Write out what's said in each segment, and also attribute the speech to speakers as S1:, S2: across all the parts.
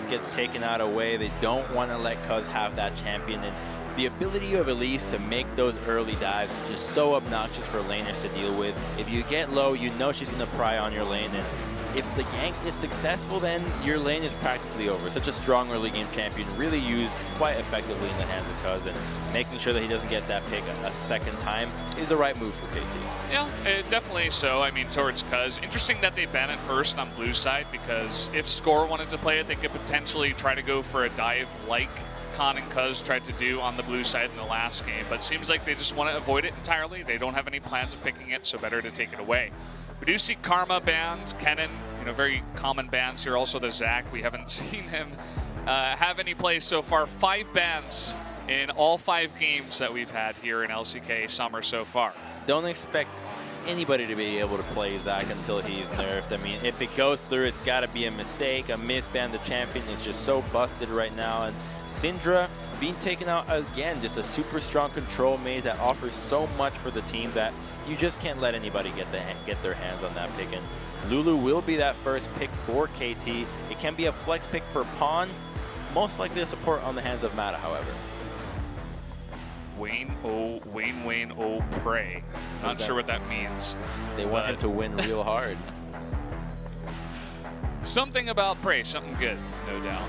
S1: Elise gets taken out away. They don't want to let Cuz have that champion. And the ability of Elise to make those early dives is just so obnoxious for laners to deal with. If you get low, you know she's going to pry on your lane. And if the gank is successful, then your lane is practically over. Such a strong early game champion, really used quite effectively in the hands of Cuz, and making sure that he doesn't get that pick a second time is the right move for KT.
S2: Yeah, definitely so. I mean, towards Cuz. Interesting that they ban it first on blue side, because if Score wanted to play it, they could potentially try to go for a dive like Khan and Cuz tried to do on the blue side in the last game, but seems like they just want to avoid it entirely. They don't have any plans of picking it, so better to take it away. We do see Karma banned, Kennen, very common bans here. Also the Zac, we haven't seen him have any play so far. 5 bans in all 5 games that we've had here in LCK Summer so far.
S1: Don't expect anybody to be able to play Zac until he's nerfed. I mean, if it goes through, it's got to be a mistake, a misban. The champion is just so busted right now. And Syndra being taken out again, just a super strong control mage that offers so much for the team that you just can't let anybody get their hands on that pick. And Lulu will be that first pick for KT. It can be a flex pick for Pawn, most likely a support on the hands of Mata, however.
S2: Wayne, oh, pray. Not sure what that means.
S1: They want him to win real hard.
S2: Something about Prey, something good, no doubt.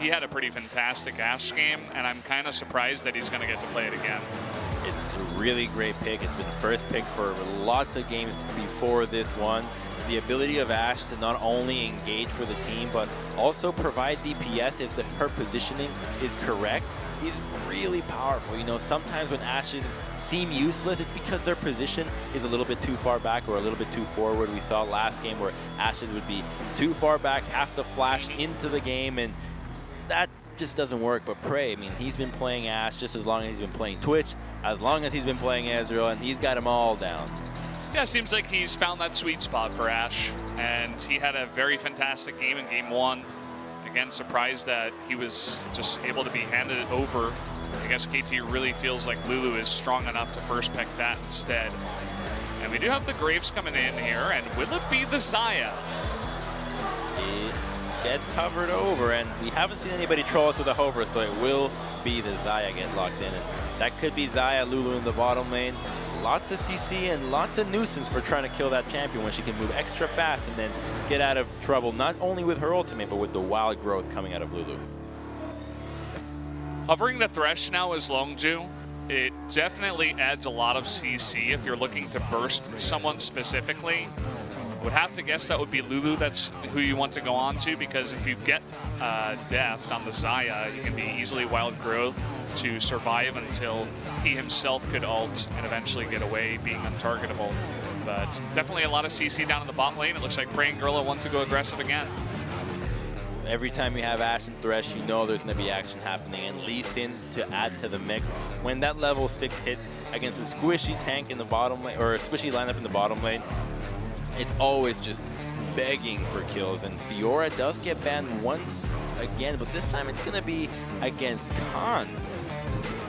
S2: He had a pretty fantastic Ashe game, and I'm kind of surprised that he's going to get to play it again.
S1: It's a really great pick. It's been the first pick for lots of games before this one. The ability of Ashe to not only engage for the team, but also provide DPS if her positioning is correct is really powerful. Sometimes when Ashes seem useless, it's because their position is a little bit too far back or a little bit too forward. We saw last game where Ashes would be too far back, have to flash into the game, and that just doesn't work. But Prey, I mean, he's been playing Ashe just as long as he's been playing Twitch, as long as he's been playing Ezreal, and he's got them all down.
S2: Yeah, seems like he's found that sweet spot for Ashe, and he had a very fantastic game in game 1. Again, surprised that he was just able to be handed it over. I guess KT really feels like Lulu is strong enough to first pick that instead. And we do have the Graves coming in here, and will it be the Xayah?
S1: It gets hovered over, and we haven't seen anybody troll us with a hover, so it will be the Xayah get locked in. And that could be Xayah, Lulu in the bottom lane. Lots of CC and lots of nuisance for trying to kill that champion when she can move extra fast and then get out of trouble, not only with her ultimate, but with the wild growth coming out of Lulu.
S2: Hovering the Thresh now is Longju. It definitely adds a lot of CC if you're looking to burst someone specifically. Would have to guess that would be Lulu. That's who you want to go on to, because if you get deft on the Xayah, you can be easily wild growth to survive until he himself could ult and eventually get away being untargetable. But definitely a lot of CC down in the bot lane. It looks like Prey and Gorilla want to go aggressive again.
S1: Every time you have Ashe and Thresh, you know there's going to be action happening, and Lee Sin to add to the mix. When that level 6 hits against a squishy tank in the bottom lane, or a squishy lineup in the bottom lane, it's always just begging for kills. And Fiora does get banned once again, but this time it's going to be against Khan.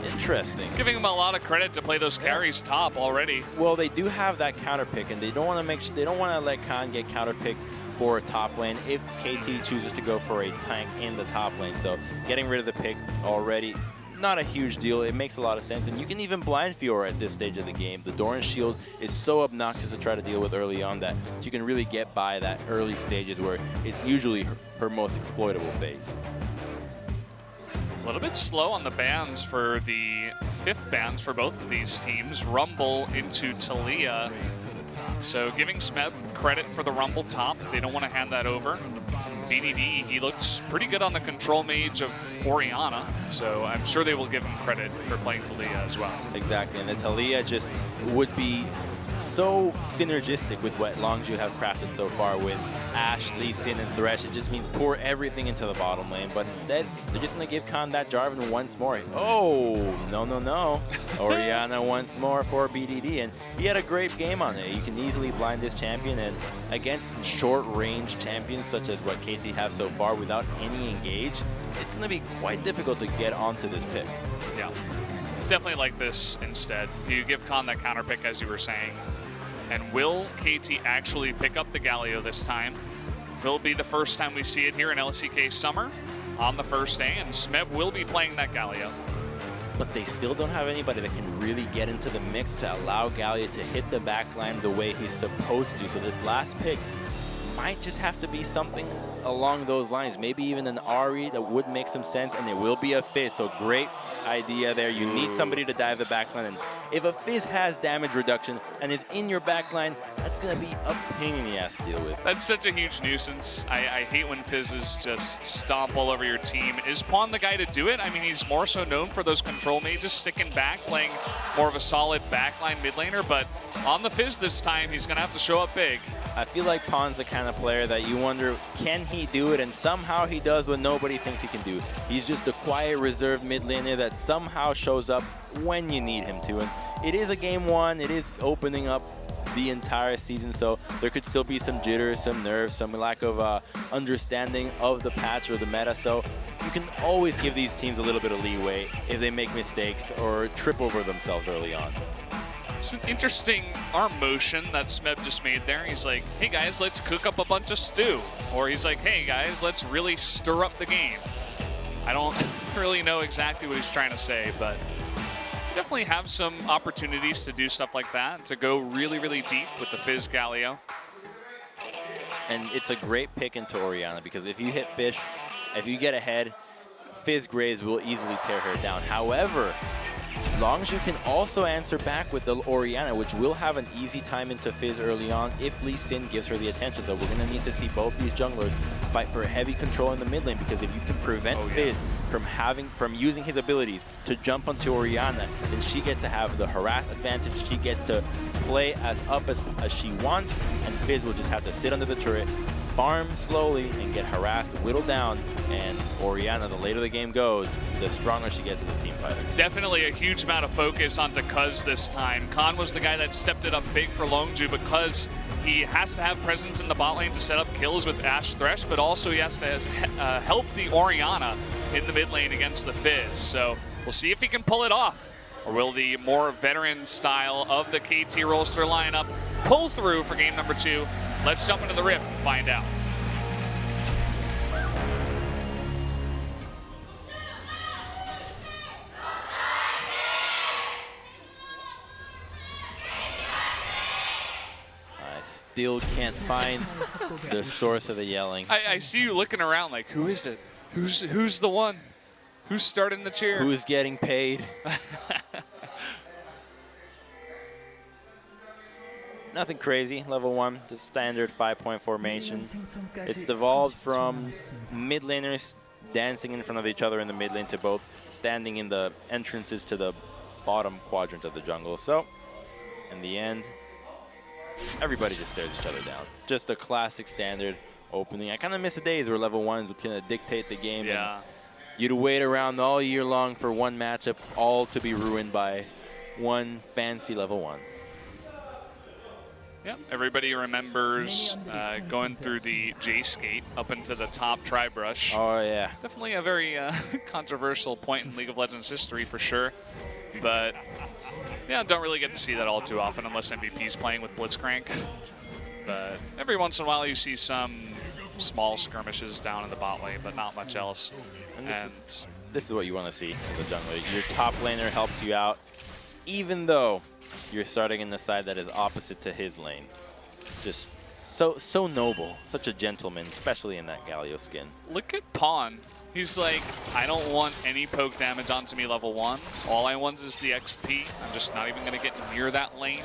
S1: Interesting.
S2: Giving him a lot of credit to play those carries top already.
S1: Well, they do have that counter pick, and they don't want to let Khan get counter pick for a top lane if KT chooses to go for a tank in the top lane. So getting rid of the pick already, not a huge deal. It makes a lot of sense, and you can even blind Fiora at this stage of the game. The Doran shield is so obnoxious to try to deal with early on that you can really get by that early stages where it's usually her most exploitable phase.
S2: A little bit slow on the bans for the 5th bans for both of these teams. Rumble into Taliyah. So giving Smeb credit for the Rumble top. They don't want to hand that over. BDD, he looks pretty good on the control mage of Orianna, so I'm sure they will give him credit for playing Taliyah as well.
S1: Exactly, and the Taliyah just would be so synergistic with what Longju have crafted so far with Ashe, Lee Sin, and Thresh. It just means pour everything into the bottom lane, but instead, they're just going to give Khan that Jarvan once more. Oh, no. Orianna once more for BDD, and he had a great game on it. You can easily blind this champion, and against short-range champions such as what KT have so far without any engage, it's going to be quite difficult to get onto this pick.
S2: Yeah. Definitely like this instead. You give Khan that counter pick, as you were saying. And will KT actually pick up the Galio this time? will be the first time we see it here in LCK Summer on the first day, and Smeb will be playing that Galio.
S1: But they still don't have anybody that can really get into the mix to allow Galio to hit the backline the way he's supposed to. So this last pick might just have to be something along those lines. Maybe even an Ari that would make some sense, and it will be a Fizz. So great idea there. You need somebody to dive the backline, and if a Fizz has damage reduction and is in your backline, that's going to be a pain in the ass to deal with.
S2: That's such a huge nuisance. I hate when Fizzes just stomp all over your team. Is Pawn the guy to do it? I mean, he's more so known for those control mages sticking back, playing more of a solid backline mid laner, but on the Fizz this time, he's going to have to show up big.
S1: I feel like Pawn's the kind of player that you wonder, can he do it? And somehow he does what nobody thinks he can do. He's just a quiet, reserved mid laner that somehow shows up when you need him to. And it is a game one. It is opening up the entire season, so there could still be some jitters, some nerves, some lack of understanding of the patch or the meta. So you can always give these teams a little bit of leeway if they make mistakes or trip over themselves early on.
S2: It's an interesting arm motion that Smeb just made there. He's like, hey guys, let's cook up a bunch of stew. Or he's like, hey guys, let's really stir up the game. I don't really know exactly what he's trying to say, but definitely have some opportunities to do stuff like that, to go really, really deep with the Fizz Galio.
S1: And it's a great pick into Orianna, because if you hit Fish, if you get ahead, Fizz Graves will easily tear her down. However, Longzhu can also answer back with the Orianna, which will have an easy time into Fizz early on if Lee Sin gives her the attention. So we're going to need to see both these junglers fight for heavy control in the mid lane, because if you can prevent Fizz from using his abilities to jump onto Orianna, then she gets to have the harass advantage. She gets to play as up as she wants, and Fizz will just have to sit under the turret, farm slowly, and get harassed, whittled down, and Orianna, the later the game goes, the stronger she gets as a team fighter.
S2: Definitely a huge amount of focus onto Cuz this time. Khan was the guy that stepped it up big for Longzhu, because he has to have presence in the bot lane to set up kills with Ashe Thresh, but also he has to help the Orianna in the mid lane against the Fizz. So we'll see if he can pull it off. Or will the more veteran style of the KT roster lineup pull through for game number 2? Let's jump into the Rift and find out.
S1: I still can't find the source of the yelling.
S2: I see you looking around like, who is it? Who's the one? Who's starting the cheer?
S1: Who's getting paid? Nothing crazy, level 1, the standard 5-point formation. It's devolved from mid laners dancing in front of each other in the mid lane to both standing in the entrances to the bottom quadrant of the jungle. So, in the end, everybody just stares each other down. Just a classic standard opening. I kind of miss the days where level 1s would kind of dictate the game.
S2: Yeah.
S1: And you'd wait around all year long for one matchup, all to be ruined by one fancy level 1.
S2: Yeah, everybody remembers going through the J-Skate up into the top tri-brush.
S1: Oh, yeah.
S2: Definitely a very controversial point in League of Legends history for sure. But, yeah, don't really get to see that all too often unless MVP's playing with Blitzcrank. But every once in a while you see some small skirmishes down in the bot lane, but not much else.
S1: And this is what you want to see in the jungle. Your top laner helps you out, even though you're starting in the side that is opposite to his lane. Just so noble, such a gentleman, especially in that Galio skin.
S2: Look at Pawn. He's like, I don't want any poke damage onto me level 1. All I want is the XP. I'm just not even going to get near that lane.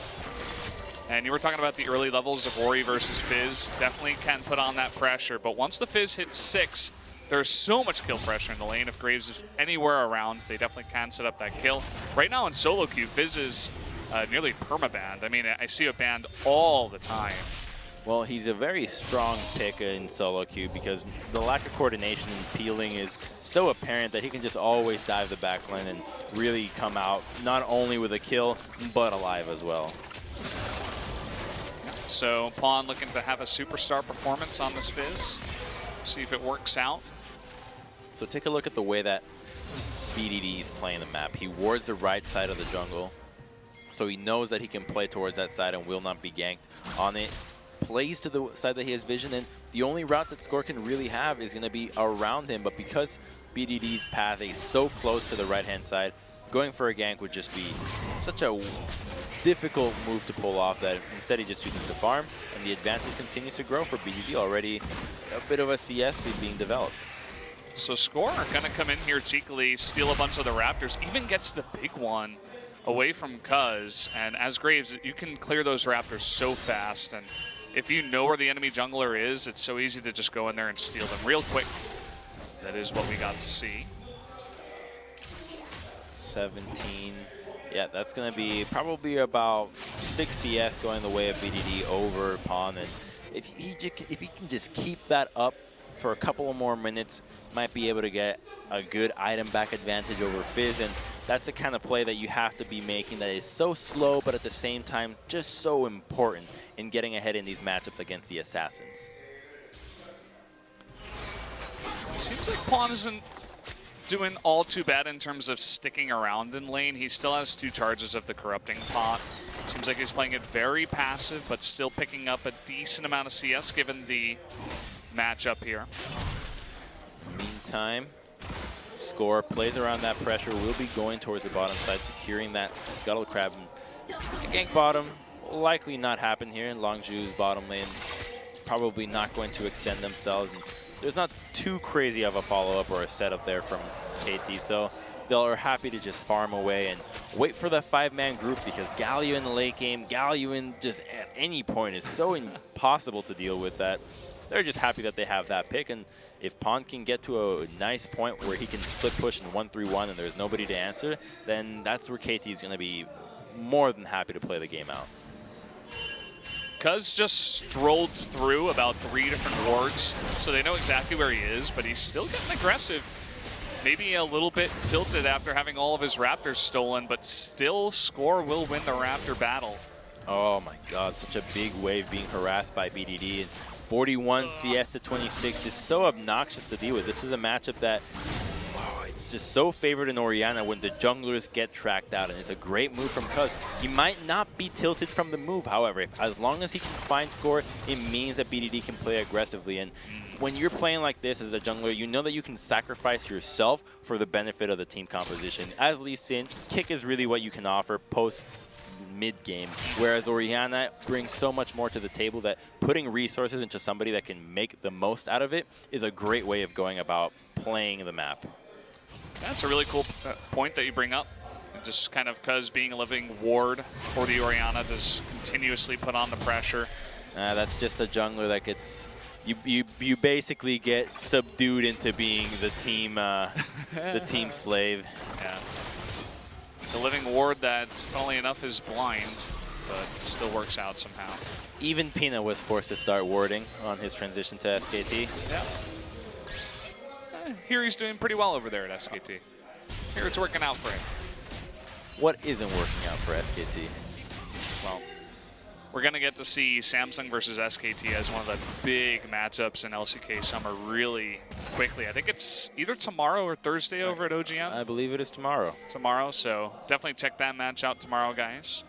S2: And you were talking about the early levels of Ori versus Fizz. Definitely can put on that pressure, but once the Fizz hits 6, there's so much kill pressure in the lane. If Graves is anywhere around, they definitely can set up that kill. Right now in solo queue, Fizz is nearly perma-banned. I mean, I see it banned all the time.
S1: Well, he's a very strong pick in solo queue because the lack of coordination and peeling is so apparent that he can just always dive the backline and really come out not only with a kill, but alive as well.
S2: So Pawn looking to have a superstar performance on this Fizz. See if it works out.
S1: So take a look at the way that BDD is playing the map. He wards the right side of the jungle, so he knows that he can play towards that side and will not be ganked on it. plays to the side that he has vision, and the only route that Score can really have is going to be around him. But because BDD's path is so close to the right-hand side, going for a gank would just be such a difficult move to pull off that instead he just chooses to farm, and the advantage continues to grow for BDD. Already a bit of a CS is being developed.
S2: So Score are going to come in here cheekily, steal a bunch of the Raptors, even gets the big one away from Cuz. And as Graves, you can clear those Raptors so fast, and if you know where the enemy jungler is, it's so easy to just go in there and steal them real quick. That is what we got to see. 17.
S1: Yeah, that's going to be probably about 6 CS going the way of BDD over Pawn. And if he can just keep that up for a couple of more minutes, might be able to get a good item back advantage over Fizz. And that's the kind of play that you have to be making that is so slow, but at the same time, just so important in getting ahead in these matchups against the Assassins.
S2: Seems like Pawn isn't doing all too bad in terms of sticking around in lane. He still has 2 charges of the Corrupting Pot. Seems like he's playing it very passive, but still picking up a decent amount of CS given the matchup here.
S1: Meantime, Score plays around that pressure, will be going towards the bottom side, securing that Scuttle Crab. Gank bottom will likely not happen here, and Longju's bottom lane probably not going to extend themselves. And there's not too crazy of a follow-up or a setup there from KT, so they're happy to just farm away and wait for the 5-man group, because Galio in the late game, Galio in just at any point is so impossible to deal with that they're just happy that they have that pick. And if Pawn can get to a nice point where he can split push in 1-3-1 and there's nobody to answer, then that's where KT is going to be more than happy to play the game out.
S2: Cuz just strolled through about 3 different wards, so they know exactly where he is, but he's still getting aggressive. Maybe a little bit tilted after having all of his Raptors stolen, but still Score will win the Raptor battle. Oh
S1: my god, such a big wave being harassed by BDD. And 41 CS to 26 is so obnoxious to deal with. This is a matchup that it's just so favored in Orianna when the junglers get tracked out, and it's a great move from Cuz. He might not be tilted from the move, however. As long as he can find Score, it means that BDD can play aggressively. And when you're playing like this as a jungler, you know that you can sacrifice yourself for the benefit of the team composition. As Lee Sin, kick is really what you can offer post mid-game, whereas Orianna brings so much more to the table that putting resources into somebody that can make the most out of it is a great way of going about playing the map.
S2: That's a really cool point that you bring up. Just kind of Cuz being a living ward for the Orianna, just continuously put on the pressure.
S1: That's just a jungler that gets... You basically get subdued into being the team slave.
S2: Yeah. The living ward that, funnily enough, is blind, but still works out somehow.
S1: Even Pina was forced to start warding on his transition to SKT.
S2: Yeah. Here he's doing pretty well over there at SKT. Here it's working out for him.
S1: What isn't working out for SKT?
S2: Well, we're going to get to see Samsung versus SKT as one of the big matchups in LCK Summer really quickly. I think it's either tomorrow or Thursday over at OGN.
S1: I believe it is tomorrow.
S2: Tomorrow, so definitely check that match out tomorrow, guys.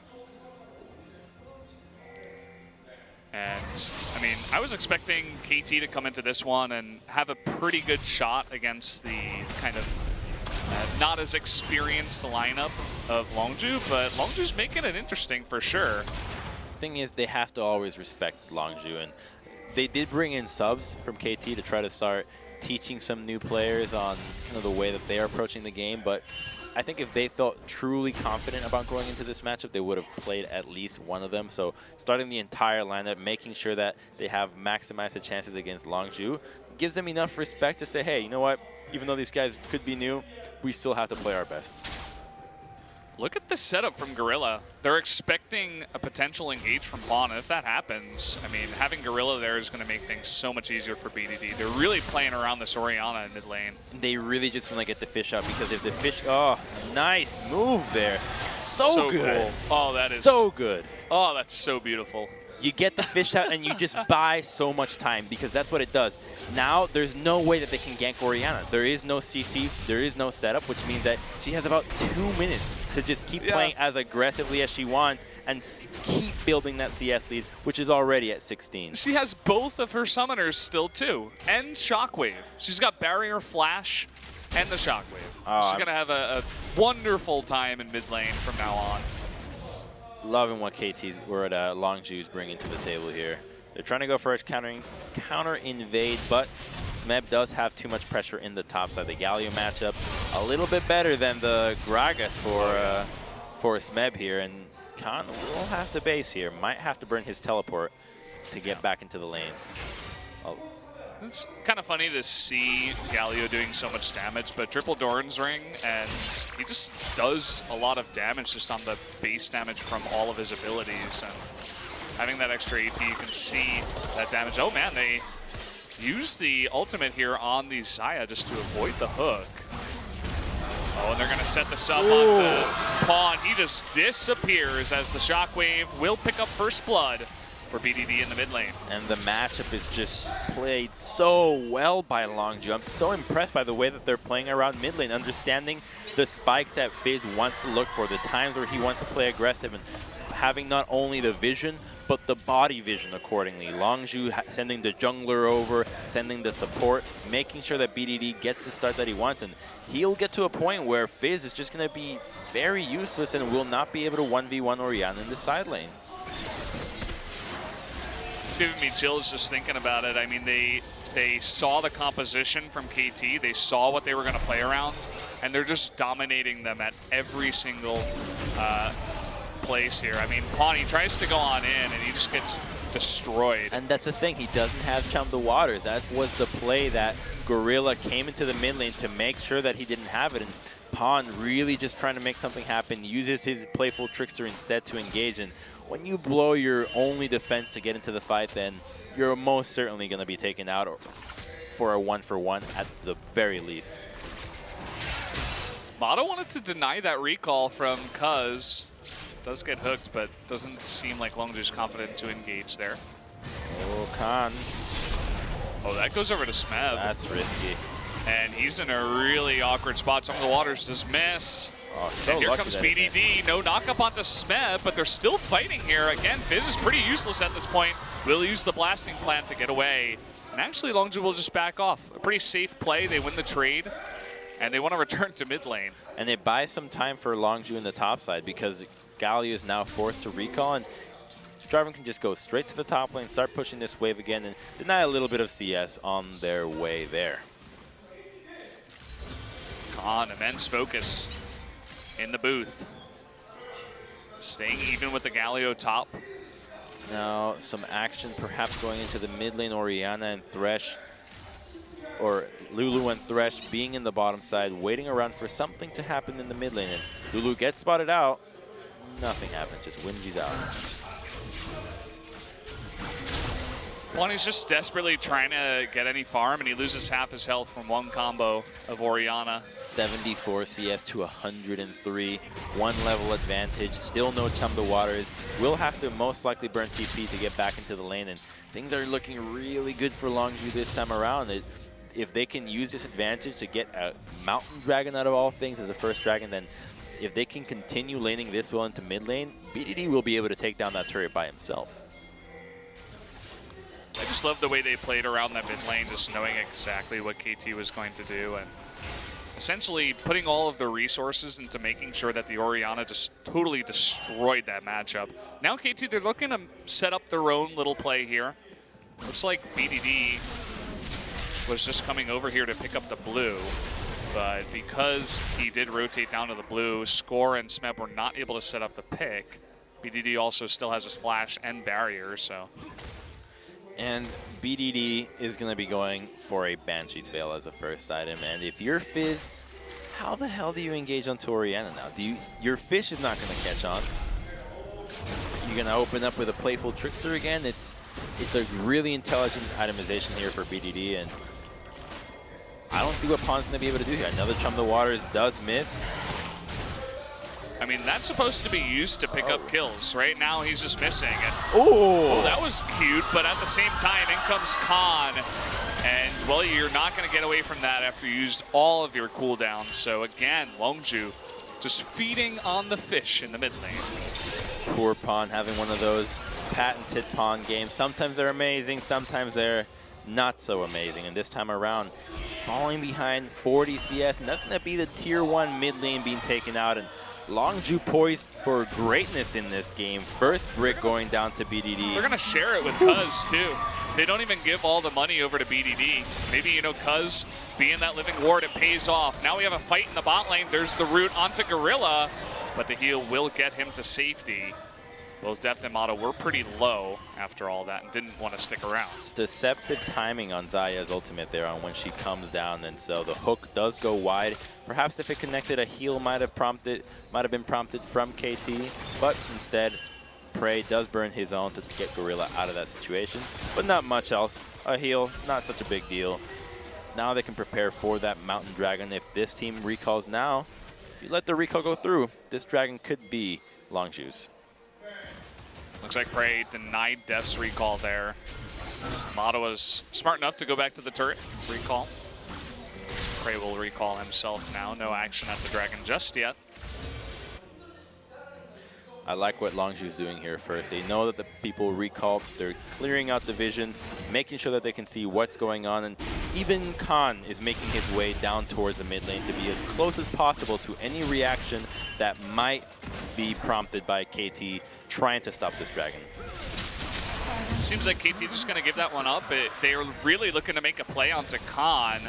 S2: And, I mean, I was expecting KT to come into this one and have a pretty good shot against the kind of not as experienced lineup of Longju, but Longju's making it interesting for sure.
S1: Thing is, they have to always respect Longju, and they did bring in subs from KT to try to start teaching some new players on kind of the way that they are approaching the game, but I think if they felt truly confident about going into this matchup, they would have played at least one of them. So starting the entire lineup, making sure that they have maximized the chances against Longju, gives them enough respect to say, hey, you know what, even though these guys could be new, we still have to play our best.
S2: Look at the setup from Gorilla. They're expecting a potential engage from Pawn, and if that happens, I mean, having Gorilla there is going to make things so much easier for BDD. They're really playing around this Orianna in mid lane.
S1: They really just want to get the fish out, because if the fish... Oh, nice move there. So good.
S2: Cool. Oh, that is...
S1: So good.
S2: Oh, that's so beautiful.
S1: You get the fish out and you just buy so much time, because that's what it does. Now, there's no way that they can gank Orianna. There is no CC, there is no setup, which means that she has about 2 minutes to just keep playing as aggressively as she wants, and keep building that CS lead, which is already at 16.
S2: She has both of her summoners still too, and Shockwave. She's got Barrier, Flash, and the Shockwave. She's going to have a wonderful time in mid lane from now on.
S1: Loving what KT's or Longju's bringing to the table here. They're trying to go for a counter invade, but Smeb does have too much pressure in the top side. The Galio matchup a little bit better than the Gragas for Smeb here, and Khan will have to base here. Might have to burn his teleport to get back into the lane. Oh.
S2: It's kind of funny to see Galio doing so much damage, but triple Doran's Ring, and he just does a lot of damage just on the base damage from all of his abilities. And having that extra AP, you can see that damage. Oh man, they use the ultimate here on the Xayah just to avoid the hook. Oh, and they're going to set this up onto Pawn. He just disappears as the Shockwave will pick up first blood for BDD in the mid lane.
S1: And the matchup is just played so well by Longju. I'm so impressed by the way that they're playing around mid lane, understanding the spikes that Fizz wants to look for, the times where he wants to play aggressive, and having not only the vision, but the body vision accordingly. Longju sending the jungler over, sending the support, making sure that BDD gets the start that he wants, and he'll get to a point where Fizz is just going to be very useless and will not be able to 1v1 Orianna in the side lane.
S2: It's giving me chills just thinking about it. I mean, they saw the composition from KT, they saw what they were going to play around, and they're just dominating them at every single place here. I mean, Pawnee tries to go on in, and he just gets destroyed.
S1: And that's the thing, he doesn't have Chum the Waters. That was the play that Gorilla came into the mid lane to make sure that he didn't have it. And Pawn really just trying to make something happen, uses his playful Trickster instead to engage. And when you blow your only defense to get into the fight, then you're most certainly going to be taken out for a 1-for-1 at the very least.
S2: Motto wanted to deny that recall from Cuz. Does get hooked, but doesn't seem like Longju's confident to engage there.
S1: Oh, Khan.
S2: Oh, that goes over to Smeb.
S1: That's risky.
S2: And he's in a really awkward spot. Some of the Waters does miss.
S1: Oh, so
S2: and here comes BDD. No knock-up onto Smeb, but they're still fighting here. Again, Fizz is pretty useless at this point. Will use the blasting plant to get away. And actually, Longju will just back off. A pretty safe play. They win the trade, and they want to return to mid lane.
S1: And they buy some time for Longju in the top side because Galio is now forced to recall, and Jarvan can just go straight to the top lane, start pushing this wave again, and deny a little bit of CS on their way there.
S2: Khan, immense focus in the booth. Staying even with the Galio top.
S1: Now, some action perhaps going into the mid lane, Orianna and Thresh, or Lulu and Thresh being in the bottom side, waiting around for something to happen in the mid lane. And Lulu gets spotted out. Nothing happens, just Wingy's out.
S2: Pawnee's just desperately trying to get any farm, and he loses half his health from one combo of Orianna.
S1: 74 CS to 103, 1 level advantage, still no Chum the Waters. Will have to most likely burn TP to get back into the lane, and things are looking really good for Longju this time around. If they can use this advantage to get a Mountain Dragon out of all things as the first dragon, then if they can continue laning this well into mid lane, BDD will be able to take down that turret by himself.
S2: I just love the way they played around that mid lane, just knowing exactly what KT was going to do, and essentially putting all of the resources into making sure that the Orianna just totally destroyed that matchup. Now KT, they're looking to set up their own little play here. Looks like BDD was just coming over here to pick up the blue, but because he did rotate down to the blue, Score and Smeb were not able to set up the pick. BDD also still has his flash and barrier, so.
S1: And BDD is going to be going for a Banshee's Veil as a first item. And if you're Fizz, how the hell do you engage onto Orianna now? Your fish is not going to catch on. You're going to open up with a playful Trickster again. It's a really intelligent itemization here for BDD, and I don't see what Pawn's going to be able to do here. Another Chum the Waters does miss.
S2: I mean, that's supposed to be used to pick up kills. Right now, he's just missing. And,
S1: oh,
S2: that was cute, but at the same time, in comes Khan. And, well, you're not going to get away from that after you used all of your cooldowns. So, again, Longju just feeding on the fish in the mid lane.
S1: poor Pawn having one of those patented Pawn games. Sometimes they're amazing, sometimes they're not so amazing. And this time around, falling behind 40 CS, and that's going to be the tier 1 mid lane being taken out. And Longju poised for greatness in this game. First brick going down to BDD.
S2: They're going to share it with Cuz, too. They don't even give all the money over to BDD. Maybe, you know, Cuz being that living ward, it pays off. Now we have a fight in the bot lane. There's the root onto Gorilla, but the heal will get him to safety. Both Deft and Motto were pretty low after all that and didn't want to stick around.
S1: Deceptive timing on Zaya's ultimate there on when she comes down, and so the hook does go wide. Perhaps if it connected, a heal might have been prompted from KT, but instead, Prey does burn his own to get Gorilla out of that situation, but not much else. A heal, not such a big deal. Now they can prepare for that Mountain Dragon. If this team recalls now, if you let the recall go through, this Dragon could be Longju's.
S2: Looks like Prey denied Def's recall there. Motto was smart enough to go back to the turret, recall. Prey will recall himself now. No action at the Dragon just yet.
S1: I like what Longju's doing here first. They know that the people recall. They're clearing out the vision, making sure that they can see what's going on. And even Khan is making his way down towards the mid lane to be as close as possible to any reaction that might be prompted by KT trying to stop this Dragon.
S2: Seems like KT just going to give that one up. They are really looking to make a play onto Khan.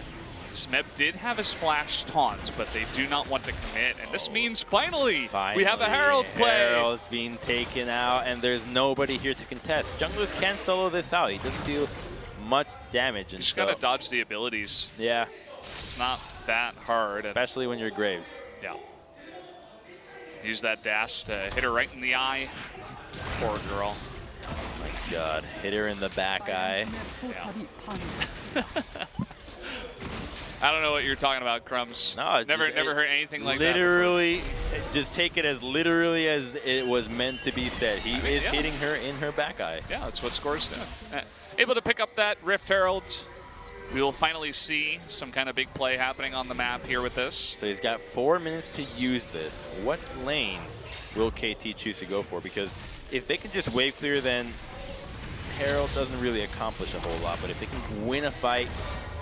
S2: Smeb did have his flash taunt, but they do not want to commit. And this means finally we have a Herald play.
S1: Herald's being taken out, and there's nobody here to contest. Junglers can solo this out. He doesn't do much damage.
S2: You just got to dodge the abilities.
S1: Yeah.
S2: It's not that hard.
S1: Especially when you're Graves.
S2: Yeah. Use that dash to hit her right in the eye. Poor girl.
S1: Oh my god. Hit her in the back eye.
S2: Yeah. I don't know what you're talking about, Crumbs.
S1: No,
S2: never heard anything like that.
S1: Literally, just take it as literally as it was meant to be said. He is hitting her in her back eye.
S2: Yeah, that's what scores do. Able to pick up that Rift Herald. We will finally see some kind of big play happening on the map here with this.
S1: So he's got 4 minutes to use this. What lane will KT choose to go for? Because if they can just wave clear, then Herald doesn't really accomplish a whole lot. But if they can win a fight,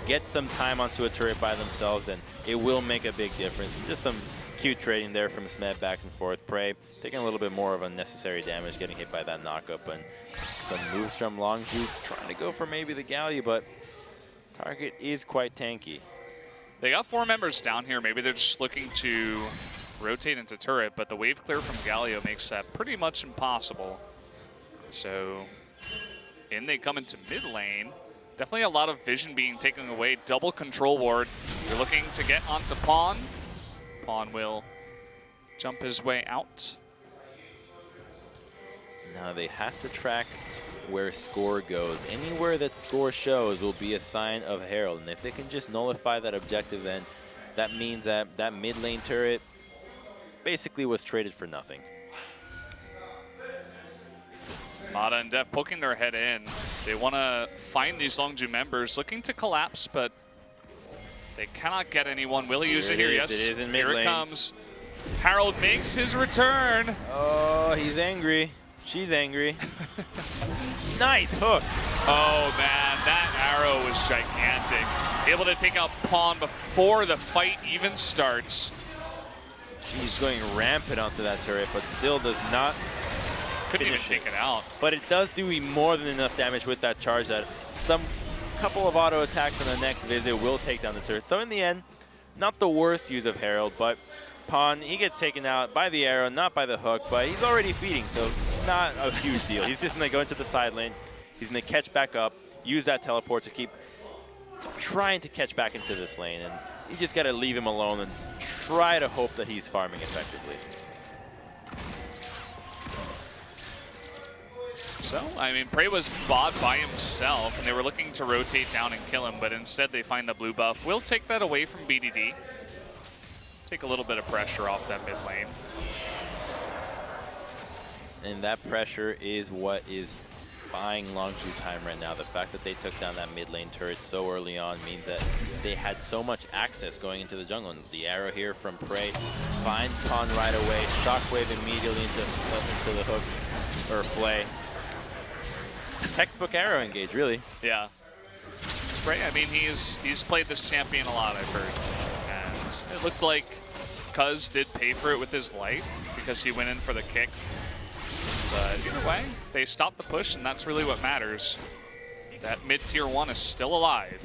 S1: get some time onto a turret by themselves, then it will make a big difference. Just some cute trading there from Smed back and forth. Prey taking a little bit more of unnecessary damage, getting hit by that knockup, and some moves from Longju trying to go for maybe the Galio, but target is quite tanky.
S2: They got 4 members down here. Maybe they're just looking to rotate into turret, but the wave clear from Galio makes that pretty much impossible. So in they come into mid lane. Definitely a lot of vision being taken away. Double control ward. They're looking to get onto Pawn. Pawn will jump his way out.
S1: Now they have to track where score goes. Anywhere that score shows will be a sign of Herald. And if they can just nullify that objective, then that means that that mid lane turret basically was traded for nothing.
S2: Mata and Def poking their head in. They want to find these Longju members, looking to collapse, but they cannot get anyone. Will he use it here? Yes,
S1: it is in mid lane.
S2: Here it comes. Harold makes his return.
S1: Oh, he's angry. She's angry. Nice hook.
S2: Oh, man, that arrow was gigantic. Able to take out Pawn before the fight even starts.
S1: She's going rampant onto that turret, but still does not
S2: couldn't even take it out.
S1: But it does do more than enough damage with that charge that some couple of auto attacks on the next visit will take down the turret. So in the end, not the worst use of Herald, but Pawn, he gets taken out by the arrow, not by the hook, but he's already feeding, so not a huge deal. He's just going to go into the side lane. He's going to catch back up, use that teleport to keep trying to catch back into this lane, and you just got to leave him alone and try to hope that he's farming effectively.
S2: So, I mean, Prey was bought by himself, and they were looking to rotate down and kill him, but instead they find the blue buff. We'll take that away from BDD. Take a little bit of pressure off that mid lane.
S1: And that pressure is what is buying Longzhu time right now. The fact that they took down that mid lane turret so early on means that they had so much access going into the jungle. And the arrow here from Prey finds Pawn right away. Shockwave immediately into the hook or play. Textbook arrow engage, really.
S2: Yeah. Prey, I mean, he's played this champion a lot, I've heard. And it looked like Cuz did pay for it with his life because he went in for the kick. But either way, they stopped the push, and that's really what matters. That mid-tier 1 is still alive.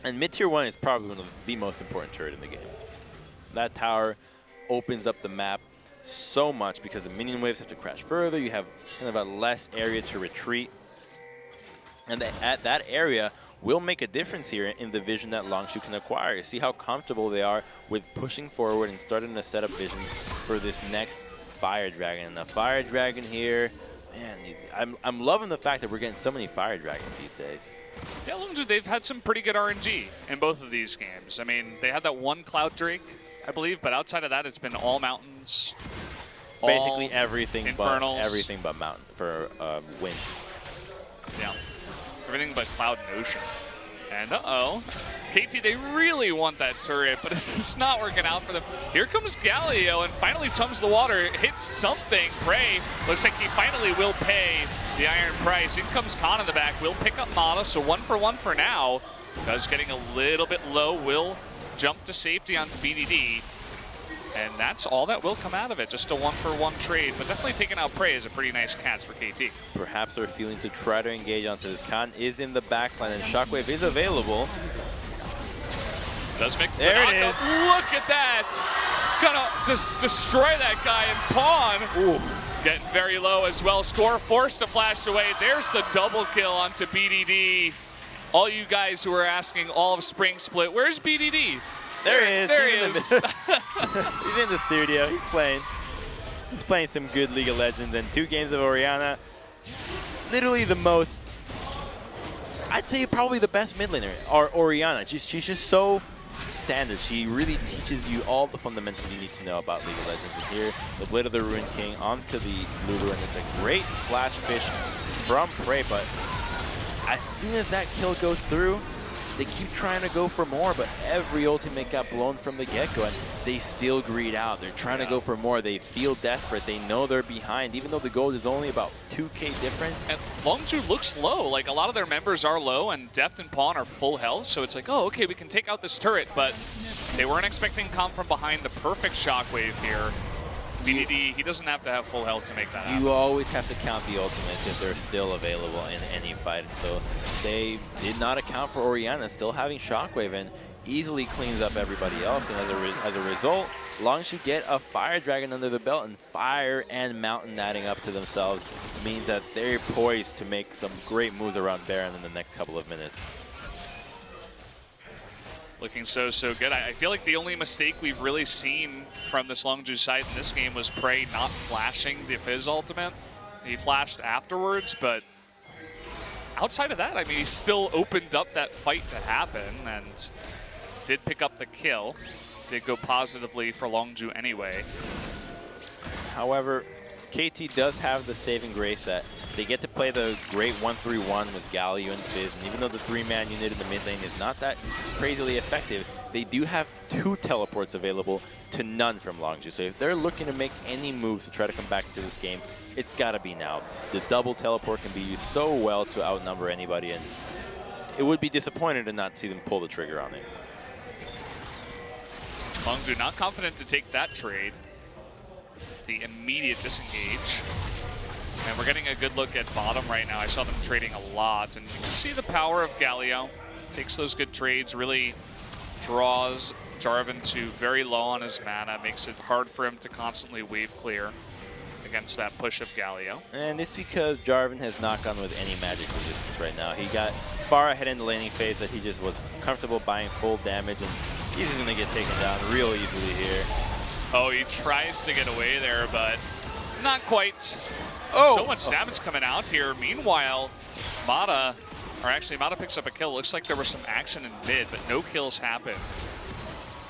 S1: And mid-tier 1 is probably one of the most important turret in the game. That tower opens up the map so much because the minion waves have to crash further. You have kind of a less area to retreat. And at that area will make a difference here in the vision that Longzhu can acquire. See how comfortable they are with pushing forward and starting to set up vision for this next Fire Dragon. And the Fire Dragon here, man, I'm loving the fact that we're getting so many Fire Dragons these days.
S2: Yeah, Longzhu, they've had some pretty good RNG in both of these games. I mean, they had that one Cloud Drake, I believe, but outside of that, it's been all mountains.
S1: Basically everything
S2: Infernals.
S1: but mountain for wind.
S2: Yeah, everything but Cloud and Ocean. And uh-oh, KT, they really want that turret, but it's just not working out for them. Here comes Galio and finally chums the water, hits something. Prey looks like he finally will pay the iron price. In comes Khan in the back, will pick up Mata, so 1-for-1 for now. Does getting a little bit low, will jump to safety onto BDD. And that's all that will come out of it, just a 1-for-1 trade, but definitely taking out Prey is a pretty nice catch for KT.
S1: Perhaps they're feeling to try to engage onto this. Khan is in the backline and Shockwave is available.
S2: Does make
S1: there it is.
S2: Look at that! Gonna just destroy that guy, and Pawn getting very low as well. Score forced to flash away. There's the double kill onto BDD. All you guys who are asking all of Spring Split, where's BDD?
S1: There he is.
S2: There he is.
S1: He's in the studio. He's playing. He's playing some good League of Legends and 2 games of Orianna. Literally the most, I'd say probably the best mid laner, Orianna. She's just so standard. She really teaches you all the fundamentals you need to know about League of Legends. And here, the Blade of the Ruined King onto the blue Ruin. It's a great flash fish from Prey, but as soon as that kill goes through, they keep trying to go for more, but every ultimate got blown from the get-go, and they still greed out. They're trying to go for more. They feel desperate. They know they're behind, even though the gold is only about 2K difference.
S2: And Longzhu looks low. Like, a lot of their members are low, and Deft and Pawn are full health, so it's like, oh, okay, we can take out this turret, but they weren't expecting come from behind. The perfect shockwave here. BDD, he doesn't have to have full health to make that happen.
S1: You always have to count the ultimates if they're still available in any fight. And so they did not account for Orianna still having Shockwave and easily cleans up everybody else. And as a result, Longzhu get a Fire Dragon under the belt, and Fire and Mountain adding up to themselves means that they're poised to make some great moves around Baron in the next couple of minutes.
S2: Looking so good. I feel like the only mistake we've really seen from this Longzhu side in this game was Prey not flashing the Fizz ultimate. He flashed afterwards, but outside of that, I mean, he still opened up that fight to happen and did pick up the kill. Did go positively for Longzhu anyway.
S1: However, KT does have the saving grace that they get to play the great 1-3-1 with Galio and Fizz, and even though the 3-man unit in the mid lane is not that crazily effective, they do have 2 teleports available to none from Longzhu. So if they're looking to make any moves to try to come back into this game, it's got to be now. The double teleport can be used so well to outnumber anybody, and it would be disappointing to not see them pull the trigger on it.
S2: Longzhu not confident to take that trade. The immediate disengage. And we're getting a good look at bottom right now. I saw them trading a lot, and you can see the power of Galio. Takes those good trades, really draws Jarvan to very low on his mana, makes it hard for him to constantly wave clear against that push of Galio.
S1: And it's because Jarvan has not gone with any magic resistance right now. He got far ahead in the laning phase that he just was comfortable buying full damage, and he's just going to get taken down real easily here.
S2: Oh, he tries to get away there, but not quite.
S1: Oh.
S2: So much damage coming out here. Meanwhile, Mata picks up a kill. Looks like there was some action in mid, but no kills happen.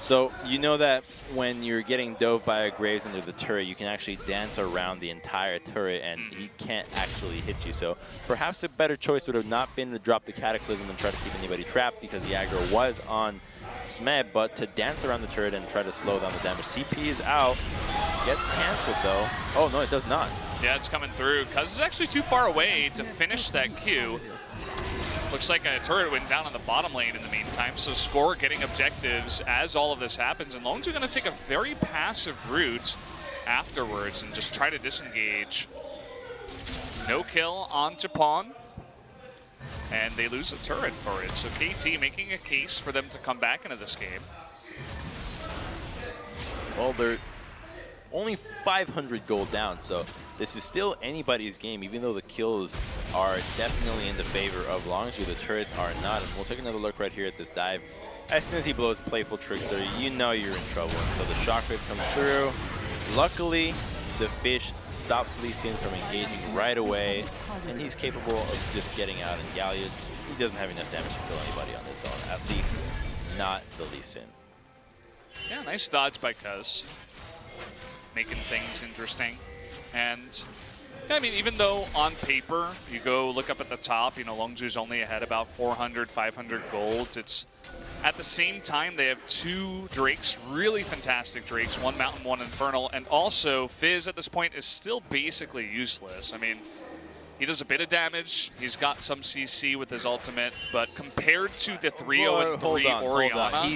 S1: So you know that when you're getting dove by a Graves into the turret, you can actually dance around the entire turret and he can't actually hit you. So perhaps a better choice would have not been to drop the Cataclysm and try to keep anybody trapped because the aggro was on Smed, but to dance around the turret and try to slow down the damage. CP is out, gets canceled though. Oh no, it does not.
S2: Yeah, it's coming through. Cuz is actually too far away to finish that Q. Looks like a turret went down on the bottom lane in the meantime, so Score getting objectives as all of this happens, and Longzhu going to take a very passive route afterwards and just try to disengage. No kill on Japan, and they lose a turret for it, so KT making a case for them to come back into this game.
S1: Well, they're only 500 gold down, so this is still anybody's game, even though the kills are definitely in the favor of Longzhu. The turrets are not. And we'll take another look right here at this dive. As soon as he blows Playful Trickster, you know you're in trouble. So the shockwave comes through. Luckily, the fish stops Lee Sin from engaging right away, and he's capable of just getting out. And Gallia, he doesn't have enough damage to kill anybody on this zone, at least not the Lee Sin.
S2: Yeah, nice dodge by Cuz, making things interesting. And yeah, I mean, even though on paper, you go look up at the top, you know, Longzhu's only ahead about 400, 500 gold. It's at the same time, they have two Drakes, really fantastic Drakes, one Mountain, one Infernal, and also Fizz at this point is still basically useless. I mean, he does a bit of damage, he's got some CC with his ultimate, but compared to the 3-0 and 3 Orianna...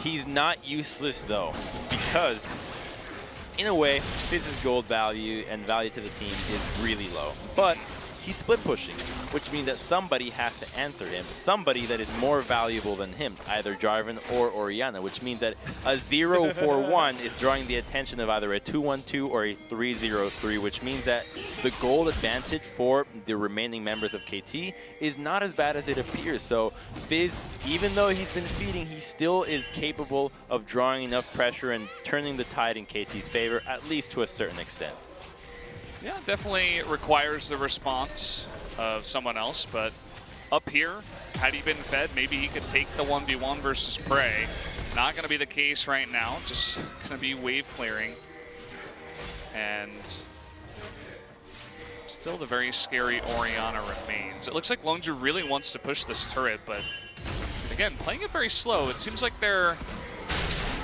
S1: He's not useless though, because in a way, Fizz's gold value and value to the team is really low. But he's split pushing, which means that somebody has to answer him. Somebody that is more valuable than him, either Jarvan or Orianna, which means that a 0-4-1 is drawing the attention of either a 2-1-2 or a 3-0-3, which means that the gold advantage for the remaining members of KT is not as bad as it appears. So Fizz, even though he's been feeding, he still is capable of drawing enough pressure and turning the tide in KT's favor, at least to a certain extent.
S2: Yeah, definitely requires the response of someone else, but up here, had he been fed, maybe he could take the 1v1 versus Prey. Not going to be the case right now, just going to be wave clearing. And still the very scary Orianna remains. It looks like Longzhu really wants to push this turret, but again, playing it very slow. It seems like they're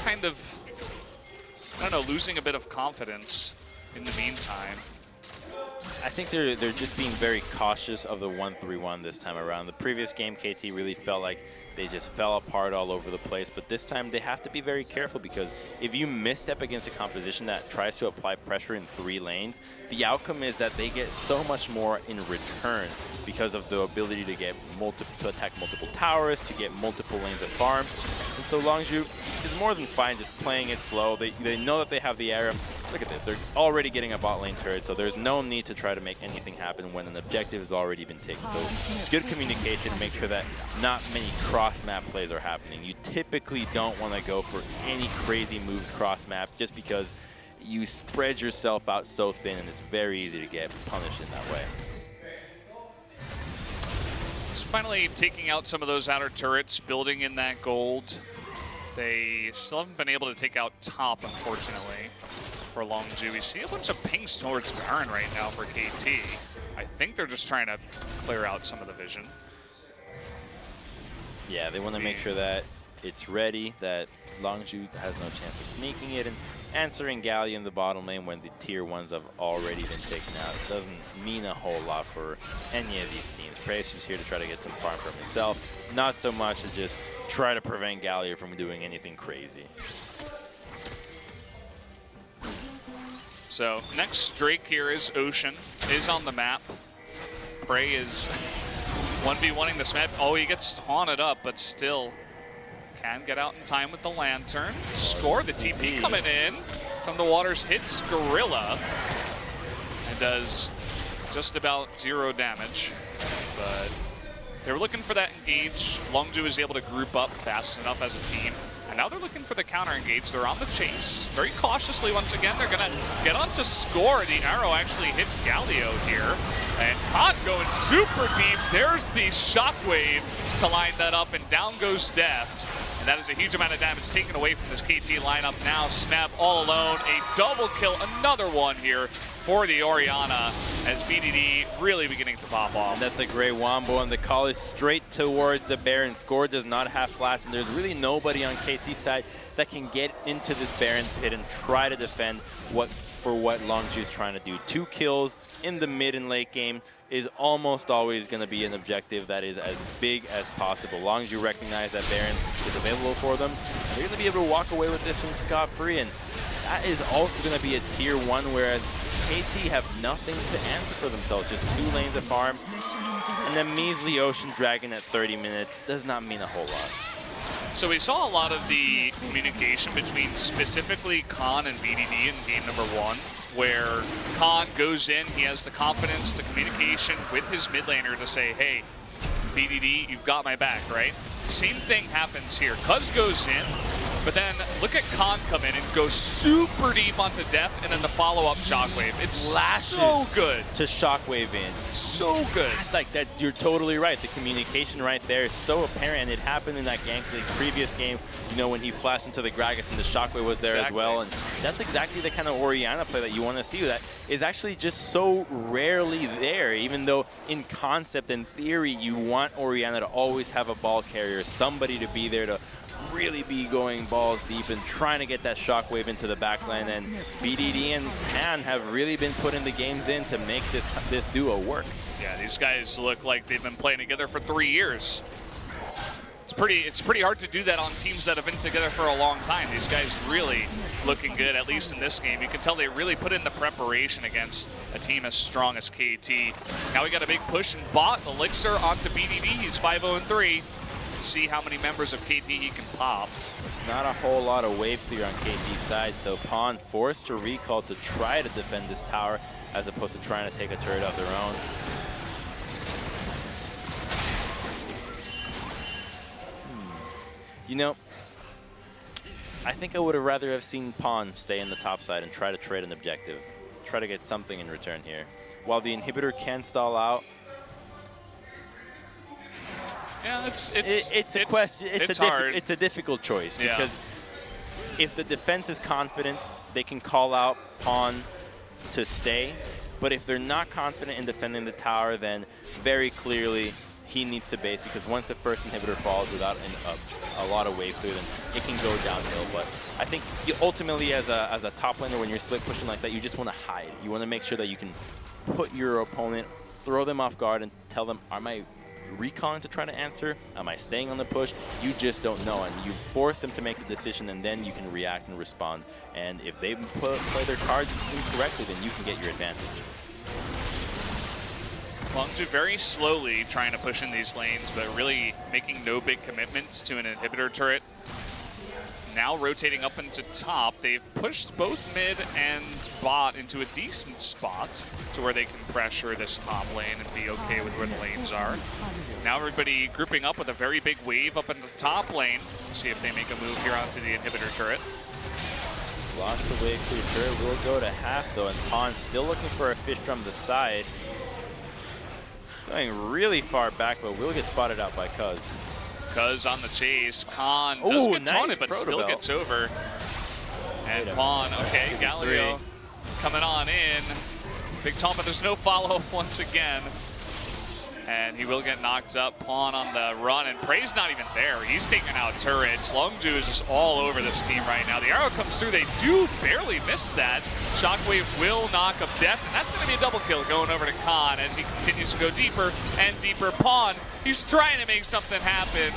S2: kind of, I don't know, losing a bit of confidence in the meantime.
S1: I think they're just being very cautious of the 1-3-1 this time around. The previous game, KT really felt like they just fell apart all over the place, but this time they have to be very careful, because if you misstep against a composition that tries to apply pressure in 3 lanes, the outcome is that they get so much more in return because of the ability to get to attack multiple towers, to get multiple lanes of farm. And so Longzhu is more than fine just playing it slow. They know that they have the area. Look at this, they're already getting a bot lane turret, so there's no need to try to make anything happen when an objective has already been taken. So good communication, make sure that not many cross-map plays are happening. You typically don't want to go for any crazy moves cross-map just because you spread yourself out so thin and it's very easy to get punished in that way.
S2: So finally taking out some of those outer turrets, building in that gold. They still haven't been able to take out top, unfortunately, for Longzhu. We see a bunch of pings towards Baron right now for KT. I think they're just trying to clear out some of the vision.
S1: Yeah, they want to make sure that it's ready, that Longzhu has no chance of sneaking it, and answering Gallia in the bottom lane when the tier 1s have already been taken out. It doesn't mean a whole lot for any of these teams. Praise is here to try to get some farm for himself, not so much to just try to prevent Gallia from doing anything crazy.
S2: So next Drake here is Ocean, is on the map. Prey is 1v1ing this map. Oh, he gets taunted up, but still can get out in time with the Lantern. Score, the TP coming in. From the Waters hits Gorilla and does just about 0 damage. But they were looking for that engage. Longzhu is able to group up fast enough as a team And now they're looking for the counter engage. They're on the chase. Very cautiously once again. They're going to get on to score. The arrow actually hits Galio here. And Khan going super deep. There's the shockwave to line that up, and down goes Deft. And that is a huge amount of damage taken away from this KT lineup. Now Snap all alone. A double kill, another one here for the Orianna, as BDD really beginning to pop off.
S1: And that's a great wombo, and the call is straight towards the Baron. Score does not have flash, and there's really nobody on KT side that can get into this Baron pit and try to defend what Longju is trying to do. 2 kills in the mid and late game is almost always going to be an objective that is as big as possible. Longju recognize that Baron is available for them, and they're going to be able to walk away with this one scot-free, and that is also going to be a tier 1, whereas KT have nothing to answer for themselves, just 2 lanes of farm, and then measly Ocean Dragon at 30 minutes does not mean a whole lot.
S2: So we saw a lot of the communication between specifically Khan and BDD in game number 1, where Khan goes in, he has the confidence, the communication with his mid laner to say, hey, BDD, you've got my back, right? Same thing happens here. Cuz goes in, but then look at Khan come in and go super deep onto Deft, and then the follow-up Shockwave. It's
S1: Lashes
S2: so good
S1: to Shockwave in.
S2: So good.
S1: It's like that. You're totally right. The communication right there is so apparent, and it happened in that Gank League previous game, you know, when he flashed into the Gragas and the Shockwave was there as well. And that's exactly the kind of Orianna play that you want to see. That is actually just so rarely there, even though in concept and theory, you want Orianna to always have a ball carrier, somebody to be there to really be going balls deep and trying to get that Shockwave into the backline. And BDD and Pan have really been putting the games in to make this duo work.
S2: Yeah, these guys look like they've been playing together for 3 years. It's pretty hard to do that on teams that have been together for a long time. These guys really looking good, at least in this game. You can tell they really put in the preparation against a team as strong as KT. Now we got a big push in bot. Elixir onto BDD. He's 5-0-3. See how many members of KT he can pop.
S1: There's not a whole lot of wave clear on KT's side, so Pawn forced to recall to try to defend this tower as opposed to trying to take a turret of their own. You know, I think I would have rather have seen Pawn stay in the top side and try to trade an objective. Try to get something in return here. While the inhibitor can stall out,
S2: yeah, it's
S1: a question. It's
S2: hard.
S1: It's a difficult choice because if the defense is confident, they can call out Pawn to stay. But if they're not confident in defending the tower, then very clearly he needs to base, because once the first inhibitor falls without a lot of wave clear, then it can go downhill. But I think you ultimately, as a top laner, when you're split pushing like that, you just want to hide. You want to make sure that you can put your opponent, throw them off guard, and tell them, am I recalling to try to answer? Am I staying on the push? You just don't know, and you force them to make the decision, and then you can react and respond. And if they play their cards incorrectly, then you can get your advantage.
S2: Longju very slowly trying to push in these lanes, but really making no big commitments to an inhibitor turret. Now rotating up into top, they've pushed both mid and bot into a decent spot to where they can pressure this top lane and be okay with where the lanes are. Now everybody grouping up with a very big wave up in the top lane. See if they make a move here onto the inhibitor turret.
S1: Lots of wave clear turret will go to half though, and Pawn still looking for a fish from the side. Going really far back, but will get spotted out by Cuz.
S2: Cuz on the chase. Khan does get taunted, but still gets over. And Pawn, okay, Galio coming on in. Big taunt, but there's no follow-up once again. And he will get knocked up. Pawn on the run, and Prey's not even there. He's taking out turrets. Longju is just all over this team right now. The arrow comes through. They do barely miss that. Shockwave will knock up Deft, and that's going to be a double kill going over to Khan as he continues to go deeper and deeper. Pawn, he's trying to make something happen.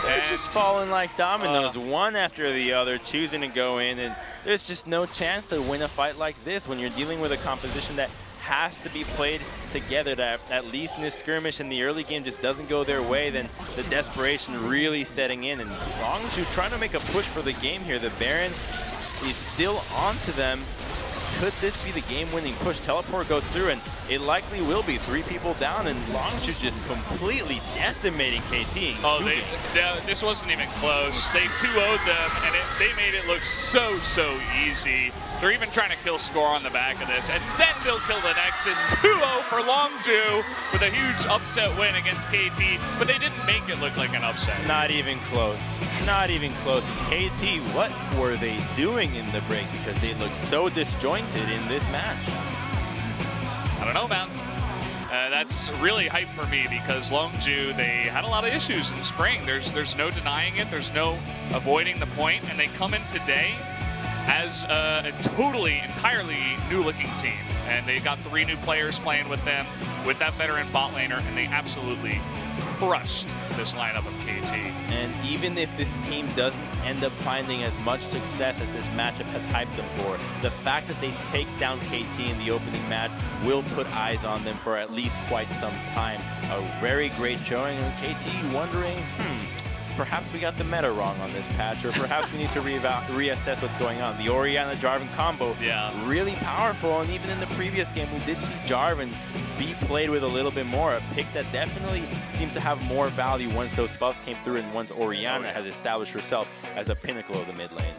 S1: They're just falling like dominoes, one after the other, choosing to go in, and there's just no chance to win a fight like this when you're dealing with a composition that has to be played together. That at least in this skirmish in the early game just doesn't go their way, then the desperation really setting in. And Longju trying to make a push for the game here. The Baron is still onto them. could this be the game-winning push? Teleport goes through, and it likely will be 3 people down, and Longju just completely decimating KT.
S2: Oh, this wasn't even close. They 2-0'd them, and they made it look so easy. They're even trying to kill Score on the back of this, and then they'll kill the Nexus. 2-0 for Longju with a huge upset win against KT, but they didn't make it look like an upset.
S1: Not even close. Not even close. KT, what were they doing in the break? Because they look so disjointed in this match.
S2: I don't know, man. That's really hype for me because Longju, they had a lot of issues in spring. There's no denying it. There's no avoiding the point, and they come in today as a entirely new-looking team. And they got 3 new players playing with them, with that veteran bot laner, and they absolutely crushed this lineup of KT.
S1: And even if this team doesn't end up finding as much success as this matchup has hyped them for, the fact that they take down KT in the opening match will put eyes on them for at least quite some time. A very great showing, and KT wondering, perhaps we got the meta wrong on this patch, or perhaps we need to reassess what's going on. The Orianna-Jarvan combo, really powerful, and even in the previous game, we did see Jarvan be played with a little bit more. A pick that definitely seems to have more value once those buffs came through and once Orianna has established herself as a pinnacle of the mid lane.